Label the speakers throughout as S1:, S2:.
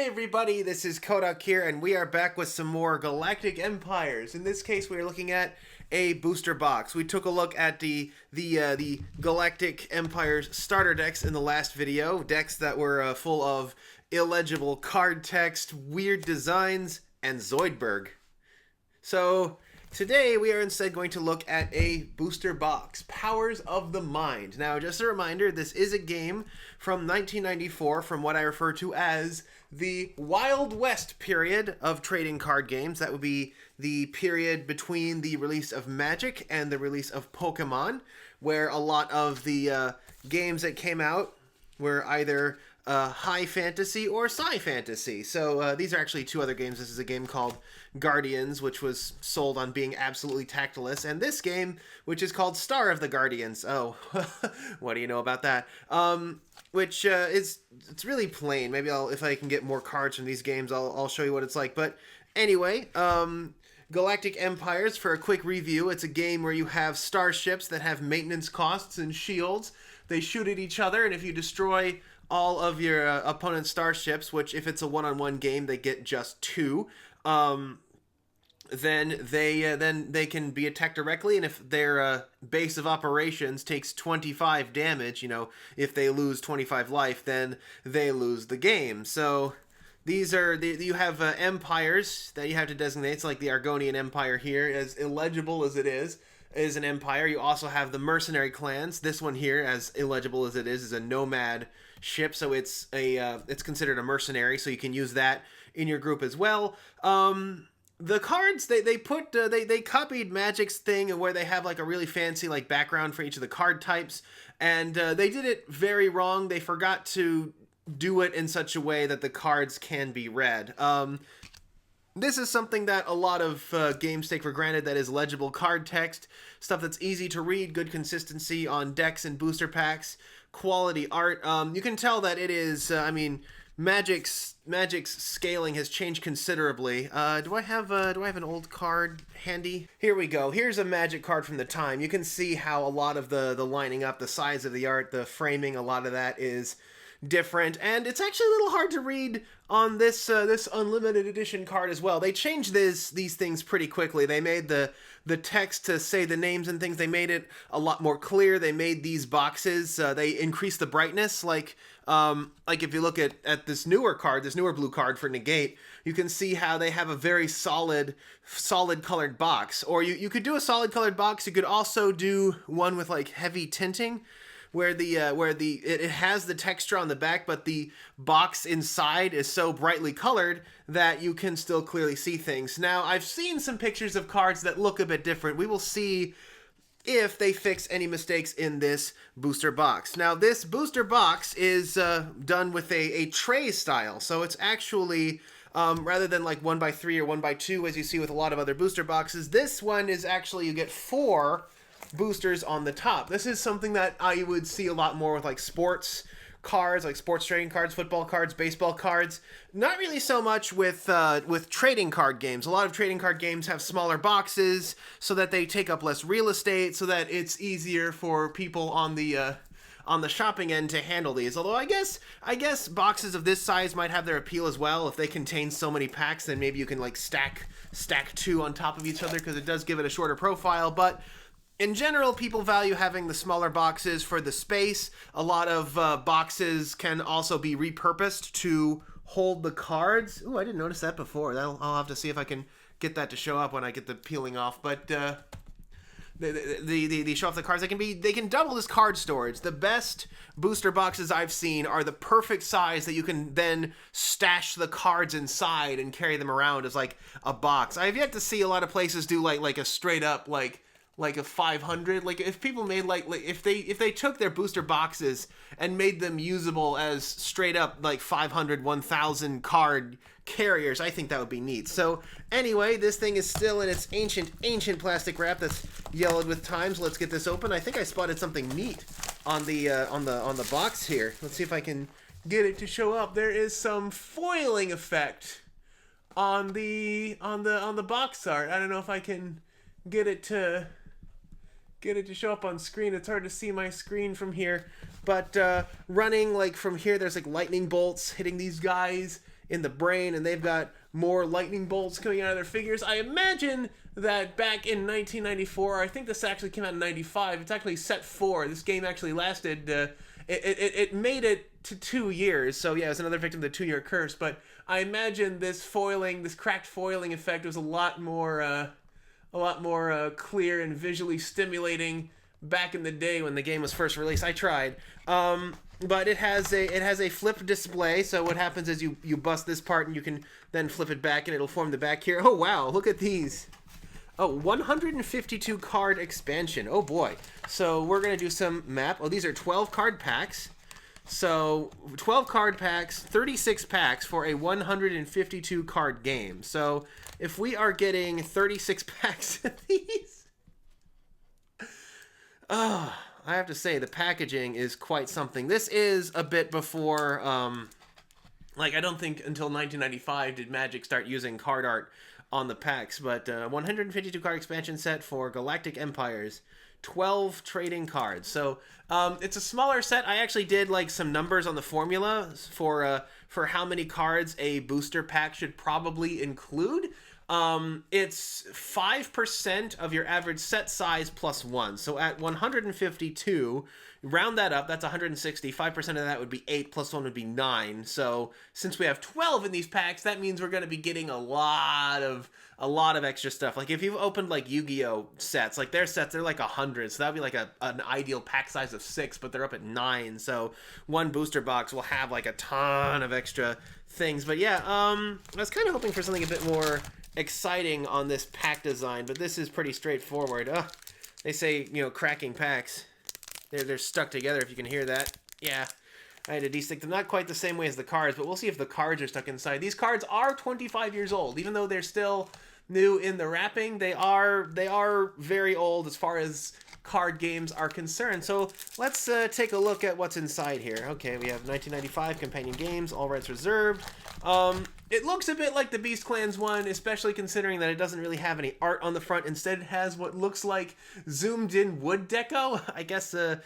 S1: everybody, this is Kodak here, and we are back with some more Galactic Empires. In this case, we are looking at a booster box. We took a look at the Galactic Empires starter decks in the last video, decks that were full of illegible card text, weird designs, and Zoidberg. So today we are instead going to look at a booster box, Powers of the Mind. Now, just a reminder, this is a game from 1994 from what I refer to as the Wild West period of trading card games. That would be the period between the release of Magic and the release of Pokemon, where a lot of the games that came out were either high fantasy or sci fantasy. So these are actually two other games. This is a game called Guardians, which was sold on being absolutely tactless, and this game, which is called Star of the Guardians. Oh, what do you know about that? Which it's really plain. Maybe if I can get more cards from these games, I'll show you what it's like. But anyway, Galactic Empires, for a quick review, it's a game where you have starships that have maintenance costs and shields. They shoot at each other, and if you destroy all of your opponent's starships, which if it's a one-on-one game, they get just 2, then they can be attacked directly, and if their base of operations takes 25 damage, if they lose 25 life, then they lose the game. So these are you have empires that you have to designate. It's like the Argonian Empire here, as illegible as it is an empire. You also have the mercenary clans. This one here, as illegible as it is a nomad ship, so it's considered a mercenary, so you can use that in your group as well. The cards they copied Magic's thing where they have like a really fancy like background for each of the card types, and they did it very wrong. They forgot to do it in such a way that the cards can be read. This is something that a lot of games take for granted, that is legible card text, stuff that's easy to read, good consistency on decks and booster packs, quality art. You can tell that it is, Magic's scaling has changed considerably. Do I have an old card handy? Here we go. Here's a Magic card from the time. You can see how a lot of the lining up, the size of the art, the framing, a lot of that is different, and it's actually a little hard to read on this unlimited edition card as well. They changed these things pretty quickly. They made the text to say the names and things, they made it a lot more clear. They made these boxes, they increased the brightness, like if you look at this newer blue card for Negate, you can see how they have a very solid colored box. Or you could do a solid colored box. You could also do one with like heavy tinting, where it has the texture on the back, but the box inside is so brightly colored that you can still clearly see things. Now, I've seen some pictures of cards that look a bit different. We will see if they fix any mistakes in this booster box. Now, this booster box is done with a tray style, so it's actually rather than like 1x3 or 1x2 as you see with a lot of other booster boxes, this one is actually, you get 4 boosters on the top. This is something that I would see a lot more with like sports cards, like sports trading cards, football cards, baseball cards. Not really so much with trading card games. A lot of trading card games have smaller boxes so that they take up less real estate, so that it's easier for people on the shopping end to handle these. Although I guess boxes of this size might have their appeal as well. If they contain so many packs, then maybe you can like stack 2 on top of each other, because it does give it a shorter profile. But in general, people value having the smaller boxes for the space. A lot of boxes can also be repurposed to hold the cards. Ooh, I didn't notice that before. I'll have to see if I can get that to show up when I get the peeling off. But the show off the cards. They can double as card storage. The best booster boxes I've seen are the perfect size that you can then stash the cards inside and carry them around as like a box. I've yet to see a lot of places do like a straight up like a 500, like if people made like if they took their booster boxes and made them usable as straight up like 500, 1000 card carriers, I think that would be neat. So anyway, this thing is still in its ancient plastic wrap that's yellowed with time. So let's get this open. I think I spotted something neat on the box here. Let's see if I can get it to show up. There is some foiling effect on the box art. I don't know if I can get it to show up on screen. It's hard to see my screen from here, but running like from here, there's like lightning bolts hitting these guys in the brain, and they've got more lightning bolts coming out of their figures. I imagine that back in 1994, I think this actually came out in 95. It's actually set 4. This game actually lasted. It made it to 2 years, so yeah, it was another victim of the 2-year curse. But I imagine this cracked foiling effect was a lot more clear and visually stimulating back in the day when the game was first released. I tried. But it has a flip display, so what happens is you bust this part and you can then flip it back and it'll form the back here. Oh wow, look at these. Oh, 152 card expansion. Oh boy. So we're going to do some map. Oh, these are 12 card packs. So 12 card packs, 36 packs for a 152 card game. So if we are getting 36 packs of these, I have to say the packaging is quite something. This is a bit before, I don't think until 1995 did Magic start using card art on the packs, but 152 card expansion set for Galactic Empires. 12 trading cards. So it's a smaller set. I actually did some numbers on the formula for how many cards a booster pack should probably include. It's 5% of your average set size plus 1. So at 152, round that up, that's 160. 5% of that would be 8, plus 1 would be 9. So since we have 12 in these packs, that means we're going to be getting a lot of extra stuff. Like if you've opened Yu-Gi-Oh sets, their sets, they're 100. So that would be an ideal pack size of 6, but they're up at 9. So one booster box will have a ton of extra things. But yeah, I was kind of hoping for something a bit more exciting on this pack design, but this is pretty straightforward. They say, cracking packs. They're stuck together, if you can hear that. Yeah, I had to de-stick them. Not quite the same way as the cards, but we'll see if the cards are stuck inside. These cards are 25 years old. Even though they're still new in the wrapping, they are very old as far as card games are concerned. So let's take a look at what's inside here. Okay, we have 1995 companion games, all rights reserved. It looks a bit like the Beast Clans one, especially considering that it doesn't really have any art on the front. Instead, it has what looks like zoomed-in wood deco. I guess the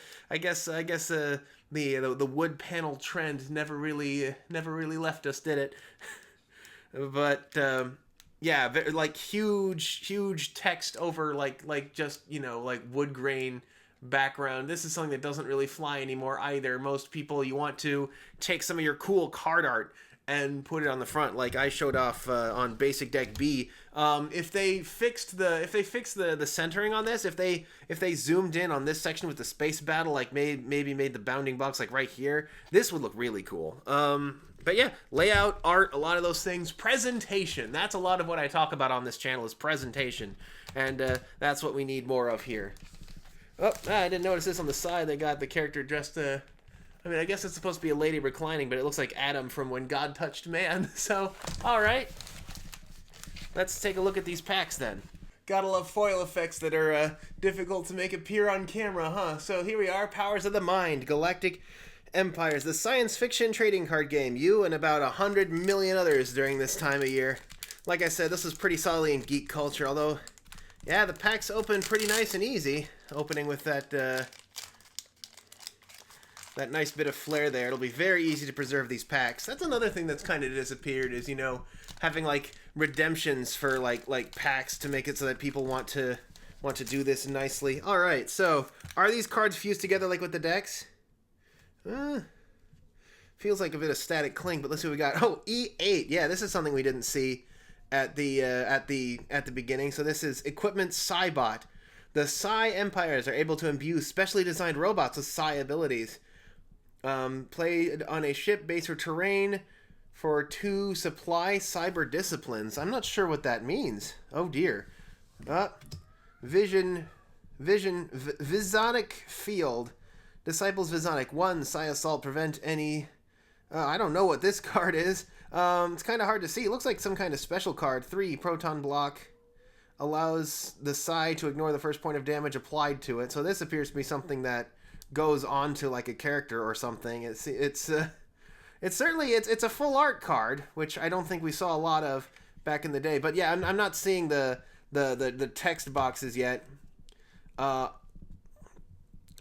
S1: wood panel trend never really left us, did it? But yeah, huge text over just wood grain background. This is something that doesn't really fly anymore either. Most people, you want to take some of your cool card art and put it on the front, like I showed off on Basic Deck B. If they fixed the centering on this, if they zoomed in on this section with the space battle, maybe made the bounding box right here, this would look really cool. But yeah, layout, art, a lot of those things. Presentation, that's a lot of what I talk about on this channel, is presentation, and that's what we need more of here. Oh, I didn't notice this on the side. They got the character dressed I guess it's supposed to be a lady reclining, but it looks like Adam from When God Touched Man. So, alright. Let's take a look at these packs then. Gotta love foil effects that are difficult to make appear on camera, huh? So here we are, Powers of the Mind, Galactic Empires, the science fiction trading card game. You and about 100 million others during this time of year. Like I said, this was pretty solidly in geek culture, although, yeah, the packs open pretty nice and easy. Opening with that nice bit of flair there. It'll be very easy to preserve these packs. That's another thing that's kind of disappeared, is, having redemptions for packs to make it so that people want to do this nicely. All right, so are these cards fused together like with the decks? Feels like a bit of static cling, but let's see what we got. Oh, E8. Yeah, this is something we didn't see at the beginning. So this is Equipment Psi-Bot. The Psi Empires are able to imbue specially designed robots with Psi abilities. Played on a ship, base, or terrain for 2 supply cyber disciplines. I'm not sure what that means. Oh dear. Visonic Field. Disciples Visonic. 1, Psi Assault. Prevent any... I don't know what this card is. It's kind of hard to see. It looks like some kind of special card. 3, Proton Block. Allows the Psi to ignore the first point of damage applied to it. So this appears to be something that goes on to a character or something. It's certainly a full art card, which I don't think we saw a lot of back in the day. But yeah, I'm not seeing the text boxes yet.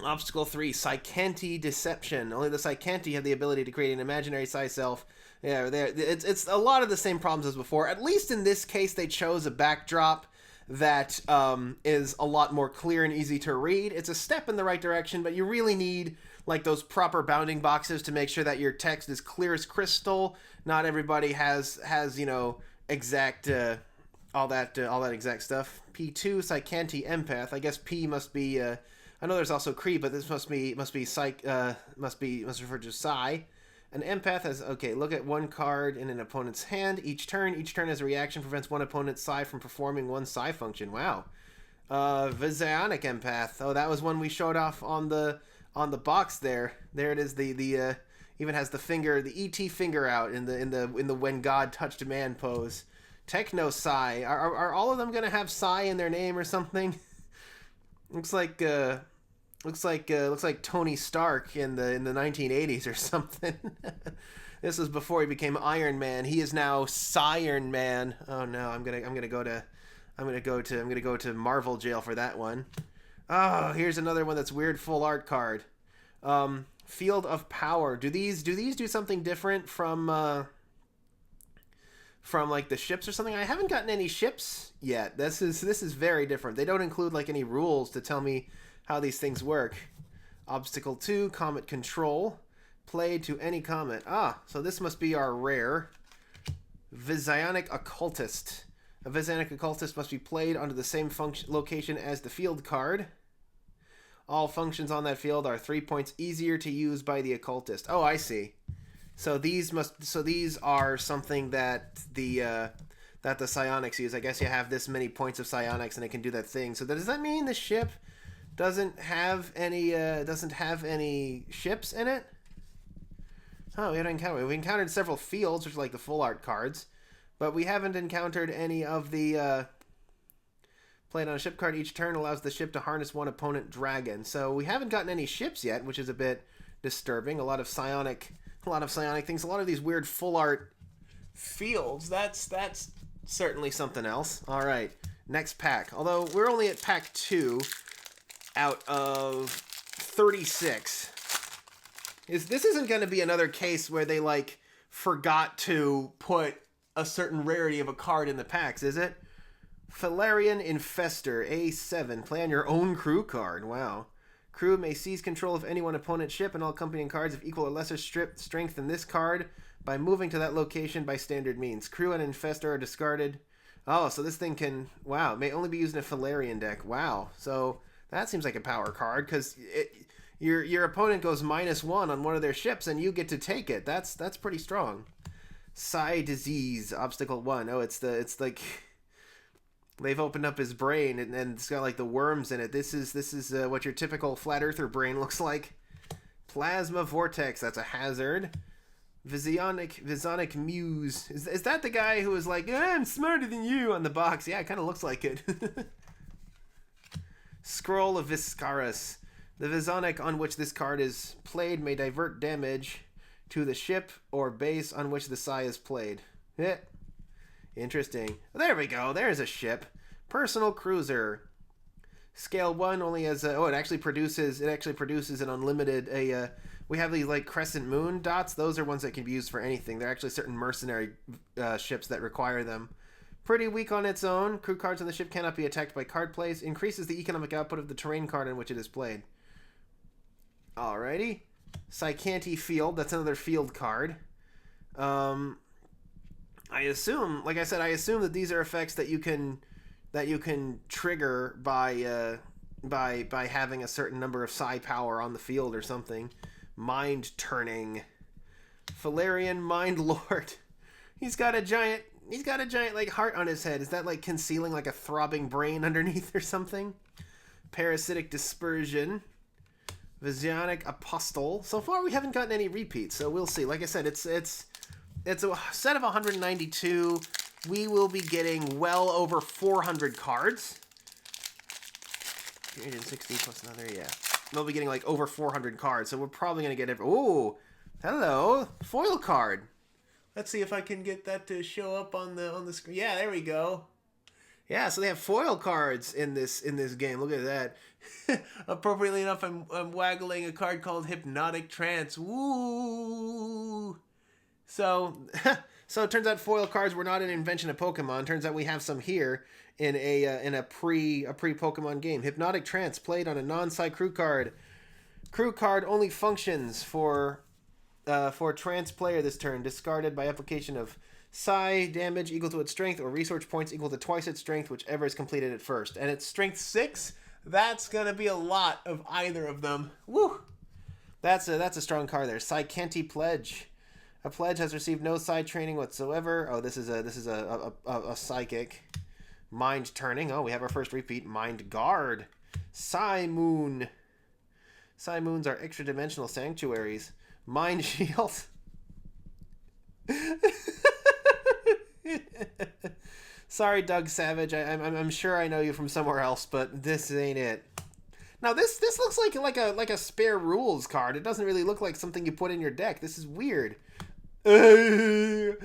S1: Obstacle 3, Psychanti Deception. Only the Psychanti have the ability to create an imaginary Psi self Yeah, it's a lot of the same problems as before. At least in this case, they chose a backdrop that is a lot more clear and easy to read. It's a step in the right direction, but you really need like those proper bounding boxes to make sure that your text is clear as crystal. Not everybody has exact all that exact stuff. P2 Psychanti Empath. I guess P must be. I know there's also Cree, but this must be Psych. Must refer to Psi. An empath has, okay, look at one card in an opponent's hand each turn. Each turn as a reaction prevents one opponent's psi from performing one psi function. Wow. Visionic empath. Oh, that was one we showed off on the box there. There it is. The even has the finger, the ET finger out in the when God touched man pose. Techno psi. Are all of them gonna have psi in their name or something? Looks like Tony Stark in the 1980s or something. This was before he became Iron Man. He is now Iron Man. Oh no, I'm gonna go to Marvel jail for that one. Oh, here's another one that's weird full art card. Field of Power. Do these do something different from like the ships or something? I haven't gotten any ships yet. This is very different. They don't include like any rules to tell me how these things work. Obstacle 2, Comet Control. Played to any comet. Ah, so this must be our rare. Visionic Occultist. A Visionic Occultist must be played onto the same location as the field card. All functions on that field are 3 points easier to use by the Occultist. Oh, I see. So these are something that the psionics use. I guess you have this many points of psionics and it can do that thing. So does that mean the ship doesn't have any ships in it? Oh, we encountered several fields, which are like the full art cards, but we haven't encountered any of the played on a ship card each turn allows the ship to harness one opponent dragon. So we haven't gotten any ships yet, which is a bit disturbing. A lot of psionic things, a lot of these weird full art fields. That's certainly something else. All right, next pack. Although we're only at pack 2 out of 36. This isn't going to be another case where they like forgot to put a certain rarity of a card in the packs, is it? Falarian Infestor, A7. Play on your own crew card. Wow. Crew may seize control of any one opponent's ship and all accompanying cards of equal or lesser strength than this card by moving to that location by standard means. Crew and Infestor are discarded. Oh, so this thing can, wow, may only be used in a Falarian deck. Wow. So that seems like a power card because your opponent goes -1 on one of their ships and you get to take it. That's pretty strong. Psi Disease, Obstacle 1. Oh, it's like they've opened up his brain and it's got like the worms in it. This is what your typical flat earther brain looks like. Plasma Vortex, that's a hazard. Visionic Muse. Is that the guy who was like, I'm smarter than you on the box? Yeah, it kind of looks like it. Scroll of Viscaris. The Visonic on which this card is played may divert damage to the ship or base on which the psi is played. Yeah. Interesting. There we go. There's a ship. Personal Cruiser. Scale 1 only has a, it actually produces an unlimited we have these like crescent moon dots. Those are ones that can be used for anything. They're actually certain mercenary ships that require them. Pretty weak on its own. Crew cards on the ship cannot be attacked by card plays. Increases the economic output of the terrain card on which it is played. Alrighty. Psychanti Field. That's another field card. I assume, like I said, that these are effects that you can trigger by having a certain number of psi power on the field or something. Mind Turning. Falarian Mind Lord. He's got a giant like heart on his head. Is that like concealing like a throbbing brain underneath or something? Parasitic Dispersion. Visionic Apostle. So far we haven't gotten any repeats, so we'll see. Like I said, it's a set of 192. We will be getting well over 400 cards. 360 plus another, yeah. We'll be getting like over 400 cards, so we're probably going to get ooh, hello, foil card. Let's see if I can get that to show up on the screen. Yeah, there we go. Yeah, so they have foil cards in this game. Look at that. Appropriately enough, I'm waggling a card called Hypnotic Trance. Woo! So, so it turns out foil cards were not an invention of Pokemon. Turns out we have some here in a pre Pokemon game. Hypnotic Trance played on a non-Psy crew card. Crew card only functions for trance player this turn. Discarded by application of Psi damage equal to its strength or research points equal to twice its strength, whichever is completed at first. And it's strength 6. That's gonna be a lot of either of them. Woo! That's a strong card there. Psycanti Pledge. A pledge has received no side training whatsoever. Oh, this is a psychic. Mind Turning. Oh, we have our first repeat. Mind Guard. Psy Moon. Psy Moons are extra dimensional sanctuaries. Mind Shield. Sorry, Doug Savage. I'm sure I know you from somewhere else, but this ain't it. Now this looks like a spare rules card. It doesn't really look like something you put in your deck. This is weird. Am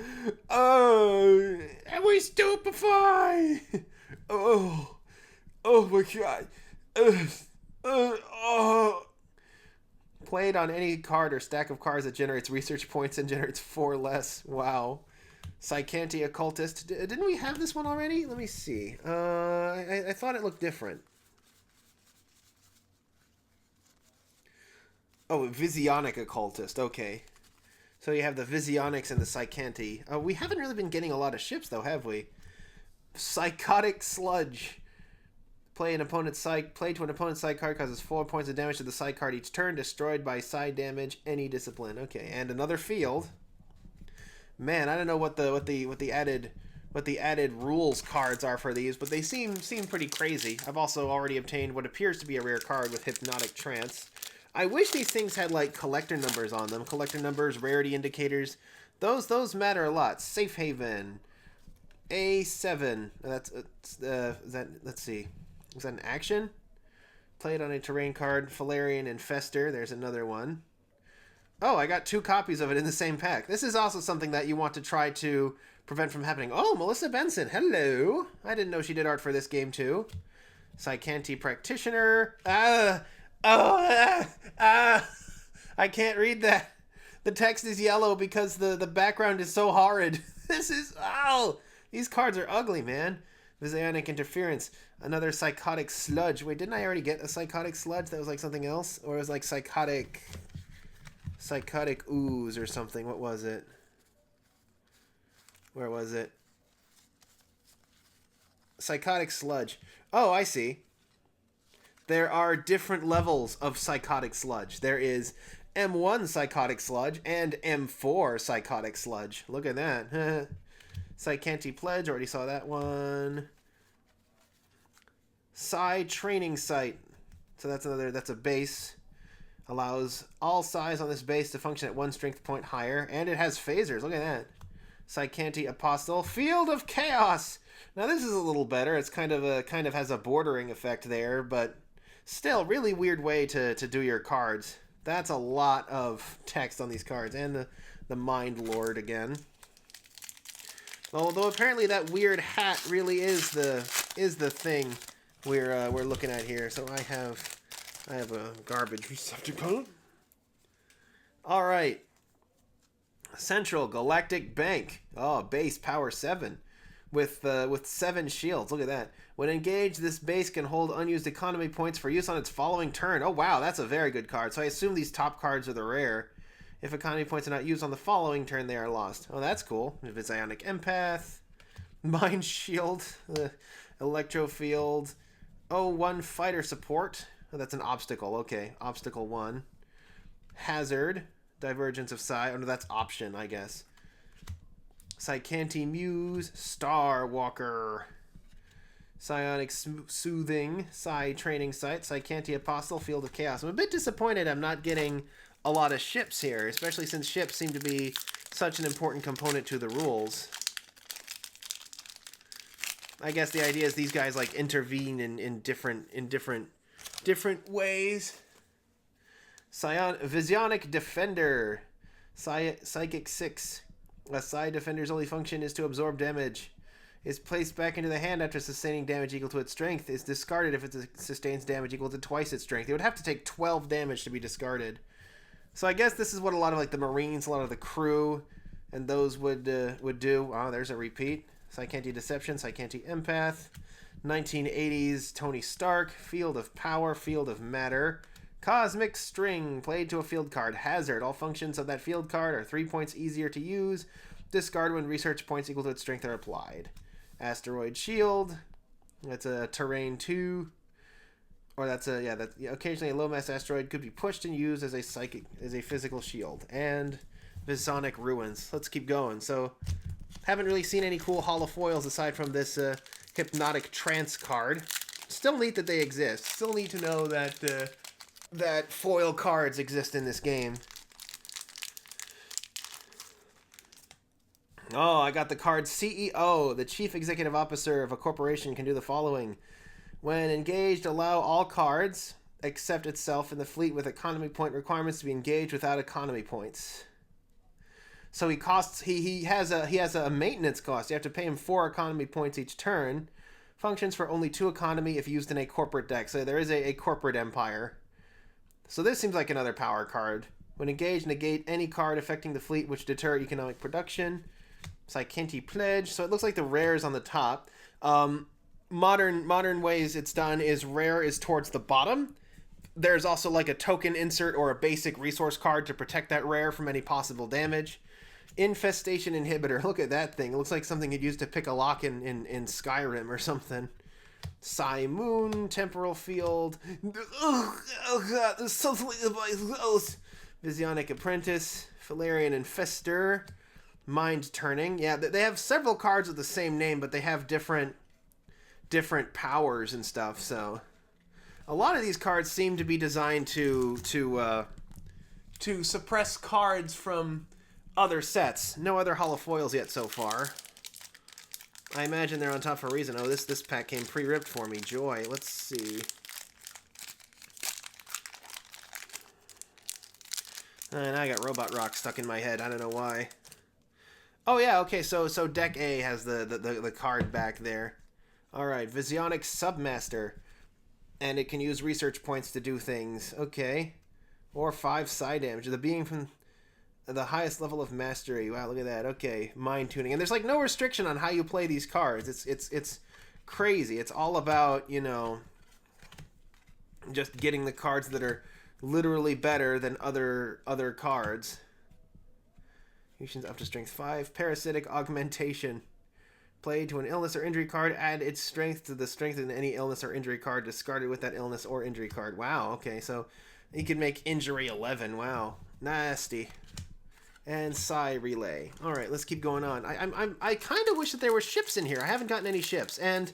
S1: we stupefy? Oh my god. Played on any card or stack of cards that generates research points and generates 4 less. Wow. Psycanti Occultist. Didn't we have this one already? Let me see. I thought it looked different. Oh, Visionic Occultist. Okay. So you have the Visionics and the Psycanti. We haven't really been getting a lot of ships, though, have we? Psychotic Sludge. Play to an opponent's Psych card causes 4 points of damage to the Psych card each turn. Destroyed by Psy damage, any discipline. Okay, and another field. Man, I don't know what the added rules cards are for these, but they seem pretty crazy. I've also already obtained what appears to be a rare card with Hypnotic Trance. I wish these things had like collector numbers on them. Collector numbers, rarity indicators. Those matter a lot. Safe Haven. A7. That's let's see. Is that an action? Played on a terrain card. Valerian Infester. There's another one. Oh, I got 2 copies of it in the same pack. This is also something that you want to try to prevent from happening. Oh, Melissa Benson. Hello. I didn't know she did art for this game too. Psycanti Practitioner. I can't read that. The text is yellow because the background is so horrid. These cards are ugly, man. Visionic Interference. Another Psychotic Sludge. Wait, didn't I already get a Psychotic Sludge? That was like something else? Or it was like Psychotic Ooze or something. What was it? Where was it? Psychotic Sludge. Oh, I see. There are different levels of Psychotic Sludge. There is M1 Psychotic Sludge and M4 Psychotic Sludge. Look at that. Psycanti Pledge, already saw that one. Psi Training Site. So that's a base. Allows all Psis on this base to function at 1 strength point higher. And it has phasers. Look at that. Psycanti Apostle. Field of Chaos. Now this is a little better. It's kind of has a bordering effect there, but still, really weird way to do your cards. That's a lot of text on these cards. And the Mind Lord again. Although apparently that weird hat really is the thing we're looking at here. So I have a garbage receptacle. All right. Central Galactic Bank. Oh, base power 7 with 7 shields. Look at that. When engaged, this base can hold unused economy points for use on its following turn. Oh, wow, that's a very good card. So I assume these top cards are the rare. If economy points are not used on the following turn, they are lost. Oh, that's cool. Visionic Empath. Mind Shield. Electro Field. Oh, 1 Fighter Support. Oh, that's an obstacle. Okay, Obstacle 1. Hazard. Divergence of Psi. Oh, no, that's option, I guess. Psycanti Muse. Star Walker. Psionic Soothing. Psi Training Site. Psycanti Apostle. Field of Chaos. I'm a bit disappointed I'm not getting a lot of ships here, especially since ships seem to be such an important component to the rules. I guess the idea is these guys like intervene in different ways. Visionic Defender. Psychic 6. A Psi Defender's only function is to absorb damage. Is placed back into the hand after sustaining damage equal to its strength. Is discarded if it sustains damage equal to twice its strength. It would have to take 12 damage to be discarded. So I guess this is what a lot of like the Marines, a lot of the crew, and those would do. Oh, there's a repeat. Scarcity Deception, Scarcity Empath, 1980s Tony Stark, Field of Power, Field of Matter, Cosmic String, played to a field card. Hazard, all functions of that field card are 3 points easier to use. Discard when research points equal to its strength are applied. Asteroid Shield, that's a terrain 2. Or that's a, yeah, occasionally a low mass asteroid could be pushed and used as a physical shield. And Visonic Ruins. Let's keep going. So, haven't really seen any cool holofoils aside from this Hypnotic Trance card. Still neat that they exist. Still need to know that that foil cards exist in this game. Oh, I got the card CEO. The Chief Executive Officer of a corporation can do the following. When engaged, allow all cards, except itself in the fleet with economy point requirements, to be engaged without economy points. So he has a maintenance cost. You have to pay him 4 economy points each turn. Functions for only 2 economy if used in a corporate deck. So there is a corporate empire. So this seems like another power card. When engaged, negate any card affecting the fleet which deter economic production. Scarcity Pledge. So it looks like the rare is on the top. Modern ways it's done is rare is towards the bottom. There's also like a token insert or a basic resource card to protect that rare from any possible damage. Infestation Inhibitor. Look at that thing. It looks like something you'd use to pick a lock in Skyrim or something. Psy Moon, Temporal Field. Oh god, there's something in my house. Visionic Apprentice, Valerian Infestor, Mind Turning. Yeah, they have several cards with the same name, but they have different powers and stuff. So a lot of these cards seem to be designed to suppress cards from other sets. No other holofoils yet so far. I imagine they're on top for a reason. Oh, this pack came pre-ripped for me. Joy. Let's see. And I got Robot Rock stuck in my head. I don't know why. Oh yeah, okay. So deck A has the card back there. All right, Visionic Submaster, and it can use research points to do things. Okay, or 5 side damage. The being from the highest level of mastery. Wow, look at that. Okay, mind tuning, and there's like no restriction on how you play these cards. It's crazy. It's all about, you know, just getting the cards that are literally better than other cards. Fusions up to strength 5. Parasitic Augmentation. Played to an illness or injury card, add its strength to the strength of any illness or injury card discarded with that illness or injury card. Wow, okay, so you can make injury 11. Wow, nasty. And Psy Relay. All right, let's keep going on. I kind of wish that there were ships in here. I haven't gotten any ships, and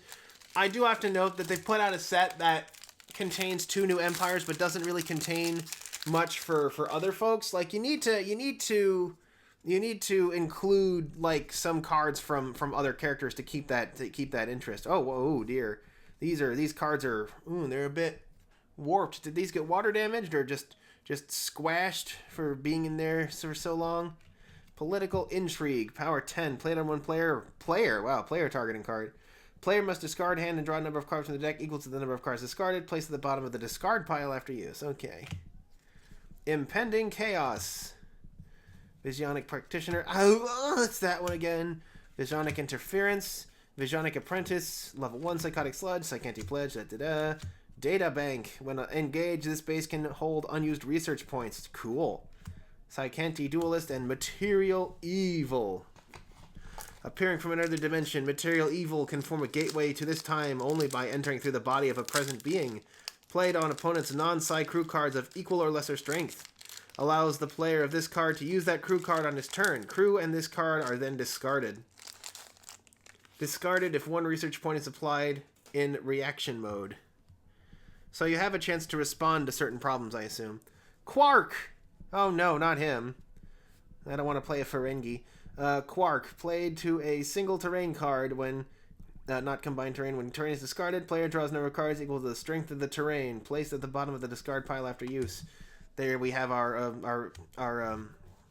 S1: I do have to note that they've put out a set that contains 2 new empires, but doesn't really contain much for other folks. Like you need to include like some cards from other characters to keep that interest. Oh, whoa, dear. These cards are they're a bit warped. Did these get water damaged or just squashed for being in there for so long? Political Intrigue, power 10, played on one player. Wow, player targeting card. Player must discard hand and draw a number of cards from the deck equal to the number of cards discarded. Placed at the bottom of the discard pile after use. Okay. Impending Chaos. Visionic Practitioner. Oh, it's that one again. Visionic Interference. Visionic Apprentice. Level 1 Psychotic Sludge. Scarcity Pledge. Data Bank. When engaged, this base can hold unused research points. Cool. Scarcity Duelist and Material Evil. Appearing from another dimension, Material Evil can form a gateway to this time only by entering through the body of a present being. Played on opponent's non-Psy crew cards of equal or lesser strength. Allows the player of this card to use that crew card on his turn. Crew and this card are then discarded. Discarded if 1 research point is applied in reaction mode. So you have a chance to respond to certain problems, I assume. Quark! Oh no, not him. I don't want to play a Ferengi. Quark, played to a single terrain card when... not combined terrain. When terrain is discarded, player draws number of cards equal to the strength of the terrain. Placed at the bottom of the discard pile after use. There we have our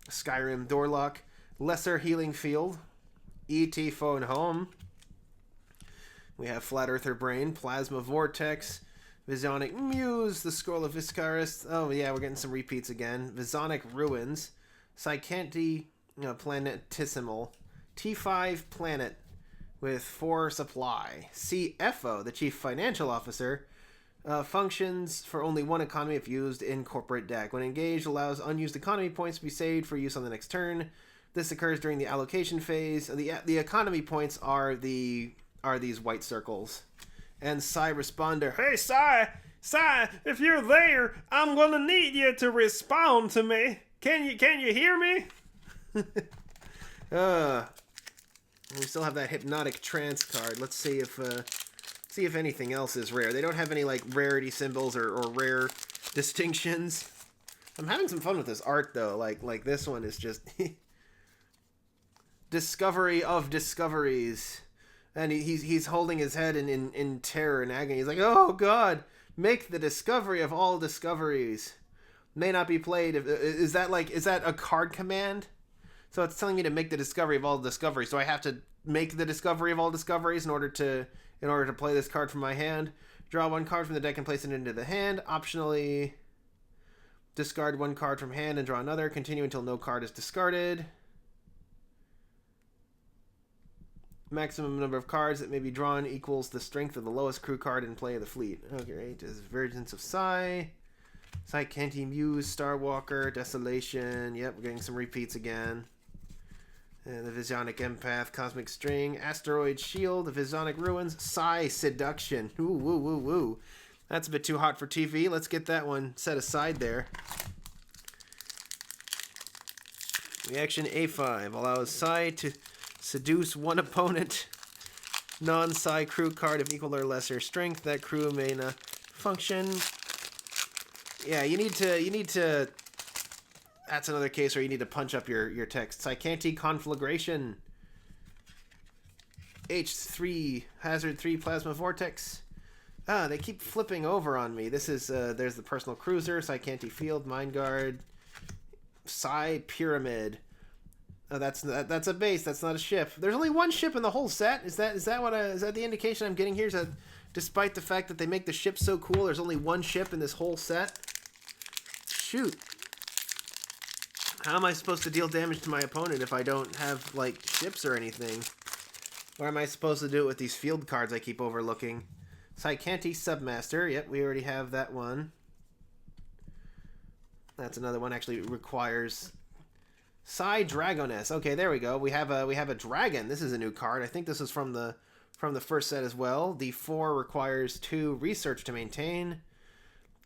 S1: Skyrim Doorlock. Lesser Healing Field. E.T. Phone Home. We have Flat Earther Brain. Plasma Vortex. Visionic Muse. The Scroll of Viscaris. Oh yeah, we're getting some repeats again. Visonic Ruins. Scarcity planetesimal. T5 planet with 4 supply. CFO, the Chief Financial Officer, functions for only 1 economy if used in corporate deck. When engaged, allows unused economy points to be saved for use on the next turn. This occurs during the allocation phase. The economy points are these white circles. And Psy Responder.
S2: Hey, Psy, if you're there, I'm gonna need you to respond to me. Can you hear me?
S1: We still have that hypnotic trance card. Let's see if anything else is rare. They don't have any like rarity symbols or rare distinctions. I'm having some fun with this art though. Like this one is just discovery of discoveries. And he's holding his head in terror and agony. He's like, oh God, make the discovery of all discoveries. May not be played. Is that a card command? So it's telling me to make the discovery of all discoveries. So I have to make the discovery of all discoveries in order to play this card from my hand. Draw 1 card from the deck and place it into the hand. Optionally, discard 1 card from hand and draw another. Continue until no card is discarded. Maximum number of cards that may be drawn equals the strength of the lowest crew card in play of the fleet. Okay, right. This is Virgins of Psy. Psy-Canty Muse, Starwalker, Desolation. Yep, we're getting some repeats again. And the Visionic Empath, Cosmic String, Asteroid Shield, the Visionic Ruins, Psy Seduction. Ooh, woo, woo, woo. That's a bit too hot for TV. Let's get that one set aside there. Reaction A5 allows Psy to seduce 1 opponent. Non-Psy crew card of equal or lesser strength. That crew may not function. Yeah, you need to. That's another case where you need to punch up your text. Psy-Canty Conflagration. H3 Hazard 3 Plasma Vortex. They keep flipping over on me. This is there's the personal cruiser. Psy-Canty Field, Mind Guard. Psy Pyramid. Oh, that's a base. That's not a ship. There's only 1 ship in the whole set. Is that the indication I'm getting here? Is that despite the fact that they make the ship so cool, there's only 1 ship in this whole set? Shoot. How am I supposed to deal damage to my opponent if I don't have like ships or anything? Or am I supposed to do it with these field cards I keep overlooking? Psy-Canty Submaster. Yep, we already have that one. That's another one. Actually requires Psy Dragoness. Okay, there we go. We have a dragon. This is a new card. I think this is from the first set as well. The 4 requires 2 research to maintain.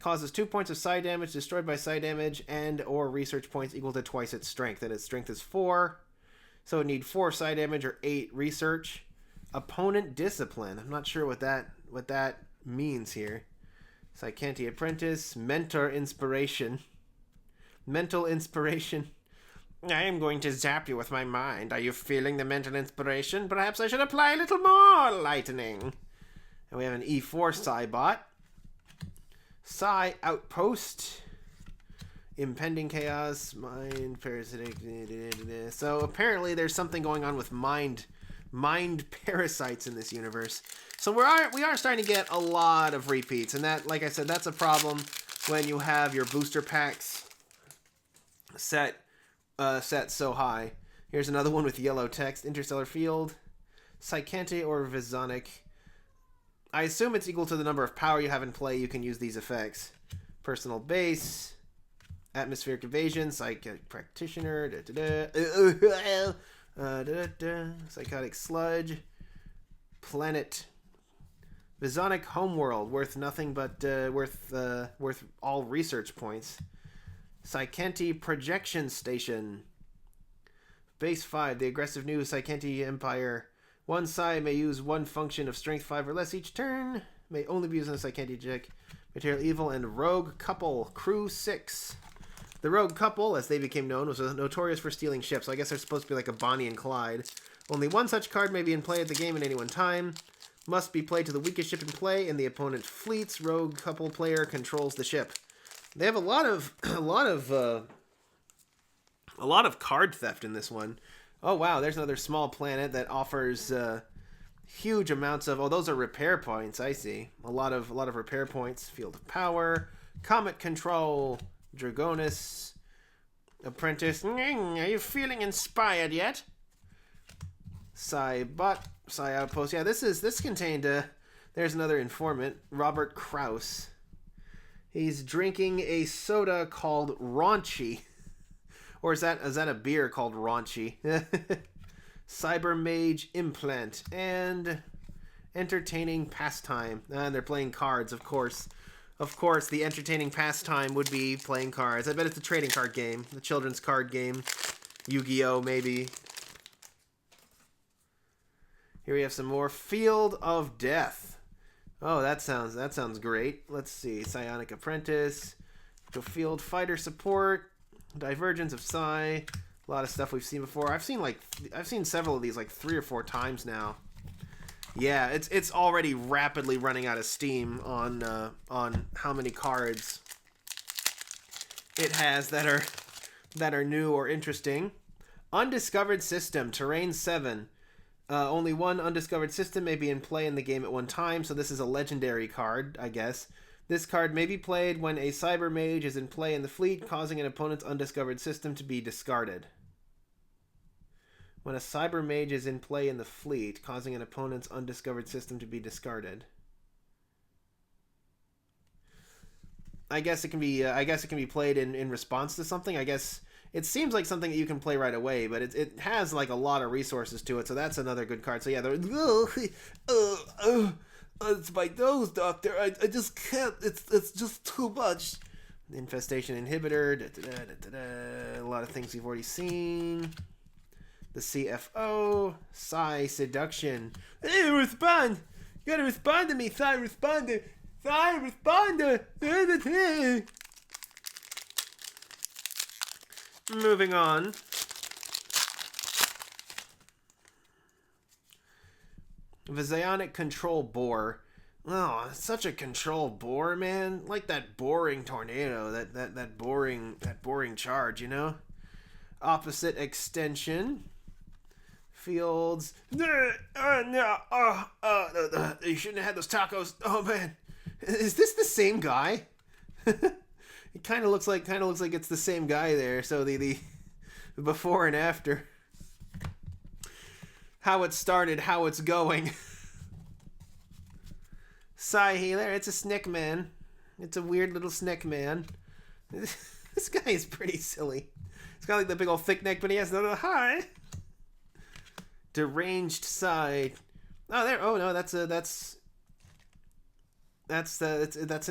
S1: Causes 2 points of Psy damage, destroyed by Psy damage, and or research points equal to twice its strength. And its strength is 4. So it need 4 Psy damage or 8 research. Opponent Discipline. I'm not sure what that means here. Psy-Canty Apprentice. Mentor Inspiration. Mental Inspiration. I am going to zap you with my mind. Are you feeling the mental inspiration? Perhaps I should apply a little more lightning. And we have an E4 Psybot. Psy Outpost. Impending Chaos. Mind Parasitic. So apparently there's something going on with mind parasites in this universe. So we are starting to get a lot of repeats. And that, like I said, that's a problem when you have your booster packs set so high. Here's another one with yellow text. Interstellar Field. Psy-Canty or Visonic. I assume it's equal to the number of power you have in play. You can use these effects. Personal Base. Atmospheric Evasion. Psychic Practitioner. Psychotic Sludge. Planet. Visonic Homeworld. Worth nothing but worth all research points. Psy-Canty Projection Station. Base 5. The aggressive new Psy-Canty Empire. 1 Psy may use 1 function of strength 5 or less each turn. May only be used on a Psy-Canty deck. Material Evil and Rogue Couple. Crew 6. The Rogue Couple, as they became known, was notorious for stealing ships. So I guess they're supposed to be like a Bonnie and Clyde. Only 1 such card may be in play at the game at any one time. Must be played to the weakest ship in play in the opponent's fleets. Rogue Couple player controls the ship. They have a lot of card theft in this one. Oh wow, there's another small planet that offers huge amounts of. Oh, those are repair points. I see. A lot of repair points. Field of Power, Comet Control, Dragonus, Apprentice, are you feeling inspired yet? Psi Outpost. Yeah, this contained, there's another informant, Robert Krause. He's drinking a soda called Raunchy. Or is that a beer called Raunchy? Cyber Mage Implant and entertaining pastime. And they're playing cards, of course. Of course, the entertaining pastime would be playing cards. I bet it's a trading card game, the children's card game, Yu-Gi-Oh, maybe. Here we have some more Field of Death. Oh, that sounds great. Let's see, Psionic Apprentice, Field Fighter Support, Divergence of Psi. A lot of stuff we've seen before. I've seen several of these like 3 or 4 times now. Yeah, it's already rapidly running out of steam on how many cards it has that are new or interesting. Undiscovered System, Terrain 7. Only one undiscovered system may be in play in the game at one time, so this is a legendary card, I guess. This card may be played when a Cyber Mage is in play in the fleet, causing an opponent's undiscovered system to be discarded. When a Cyber Mage is in play in the fleet, causing an opponent's undiscovered system to be discarded. I guess it can be played in response to something. I guess it seems like something that you can play right away, but it has like a lot of resources to it, so that's another good card. So yeah, it's my nose, doctor. I just can't. It's just too much. Infestation Inhibitor. A lot of things we've already seen. The CFO, Psi Seduction. Hey, respond! You gotta respond to me, Psi Responder! Psi Responder! Moving on. The Psionic Control Bore. Oh, such a control bore, man. Like that boring tornado, that boring charge, you know? Opposite Extension. Fields. No. You shouldn't have had those tacos. Oh man, is this the same guy? It kind of looks like it's the same guy there. So the before and after, how it started, how it's going. Psi Healer. It's a Snick Man. It's a weird little Snick Man. This guy is pretty silly. He's got like the big old thick neck, but he has no hi. Deranged Side. Oh, there. Oh no, that's an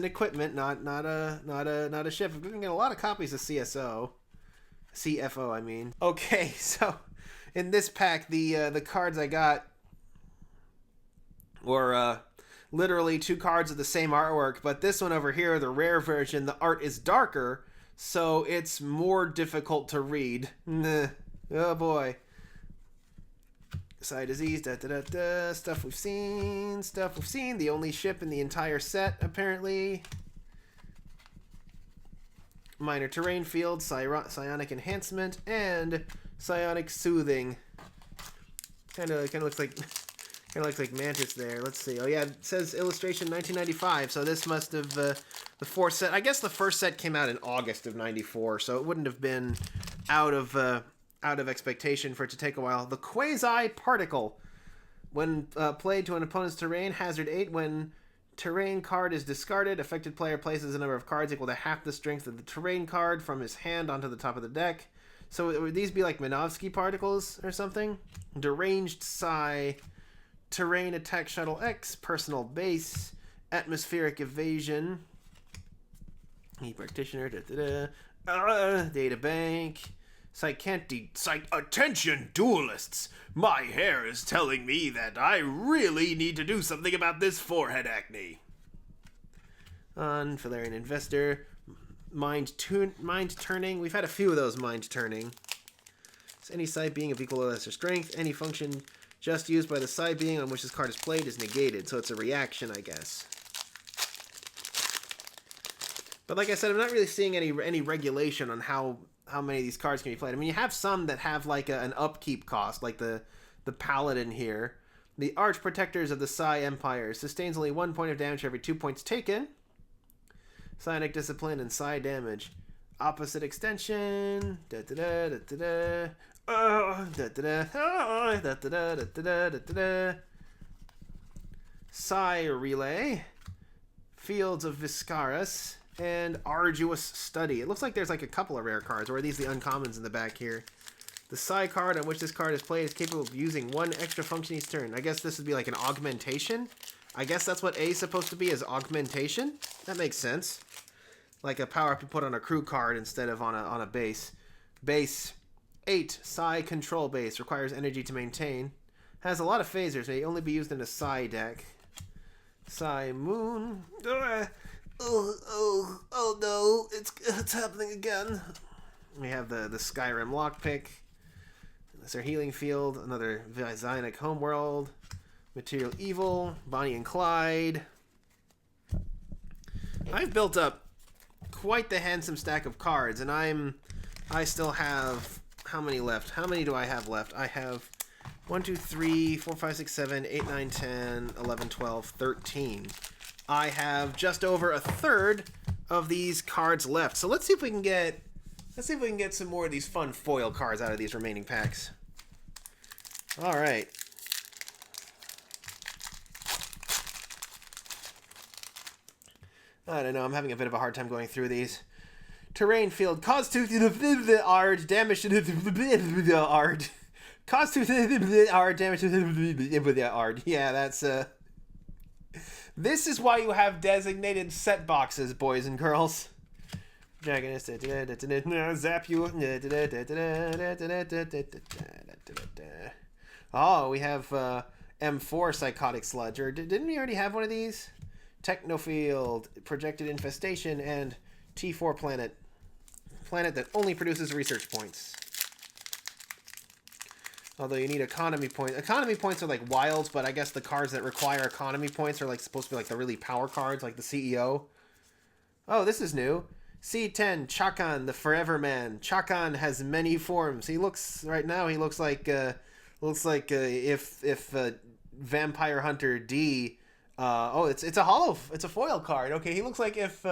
S1: equipment, not a ship. We're gonna get a lot of copies of CFO. I mean. Okay, so in this pack, the cards I got were literally 2 cards of the same artwork, but this one over here, the rare version, the art is darker, so it's more difficult to read. Oh boy. Psi Disease, stuff we've seen. The only ship in the entire set, apparently. Minor Terrain Field, Psionic Enhancement, and Psionic Soothing. Kind of looks like Mantis there. Let's see. Oh yeah, it says illustration 1995. So this must have the 4th set. I guess the first set came out in August of '94, so it wouldn't have been out of expectation for it to take a while. The Quasi Particle. When played to an opponent's terrain, hazard 8. When terrain card is discarded, affected player places a number of cards equal to half the strength of the terrain card from his hand onto the top of the deck. So would these be like Minovsky particles or something? Deranged Psi, Terrain Attack Shuttle X, Personal Base, Atmospheric Evasion, Practitioner, Data Bank, Attention, duelists! My hair is telling me that I really need to do something about this forehead acne. Valerian Investor, Mind Turning. We've had a few of those Mind Turning. It's any psi being of equal or lesser strength. Any function just used by the psi being on which this card is played is negated. So it's a reaction, I guess. But like I said, I'm not really seeing any regulation on how many of these cards can be played. I mean, you have some that have like an upkeep cost, like the Paladin here. The Arch Protectors of the Psi Empires. Sustains only 1 point of damage for every 2 points taken. Psionic Discipline and Psi Damage. Opposite extension. Da da da da da da. Oh, da da da. Oh, da da da da da da da. Psi relay. Fields of Viscaris. And Arduous Study. It looks like there's like a couple of rare cards, or are these the uncommons in the back here? The Psi card on which this card is played is capable of using one extra function each turn. I guess this would be like an augmentation. I guess that's what A is supposed to be, is augmentation. That makes sense. Like a power-up you put on a crew card instead of on a base. Base 8, Psi control base. Requires energy to maintain. Has a lot of phasers. May only be used in a Psi deck. Psi Moon. Oh no, it's happening again. We have the Skyrim lockpick. That's our healing field. Another Zionic Homeworld. Material Evil. Bonnie and Clyde. I've built up quite the handsome stack of cards, and I still have, how many left? How many do I have left? I have 1, 2, 3, 4, 5, 6, 7, 8, 9, 10, 11, 12, 13. I have just over a third of these cards left. So let's see if we can get some more of these fun foil cards out of these remaining packs. All right. I don't know. I'm having a bit of a hard time going through these. Terrain field. Cause to the art. Damage to the art. Cause to the art. Damage to the art. Yeah, that's This is why you have designated set boxes, boys and girls. Dragonist. Zap you. Oh, we have M4 Psychotic Sludge. Or didn't we already have one of these? Technofield, Projected Infestation, and T4 Planet. Planet that only produces research points. Although you need economy points. Economy points are like wilds, but I guess the cards that require economy points are like supposed to be like the really power cards, like the CEO. Oh, this is new. C10, Chakan, the Forever Man. Chakan has many forms. He looks, right now, he looks like if Vampire Hunter D... it's a foil card. Okay, he looks like if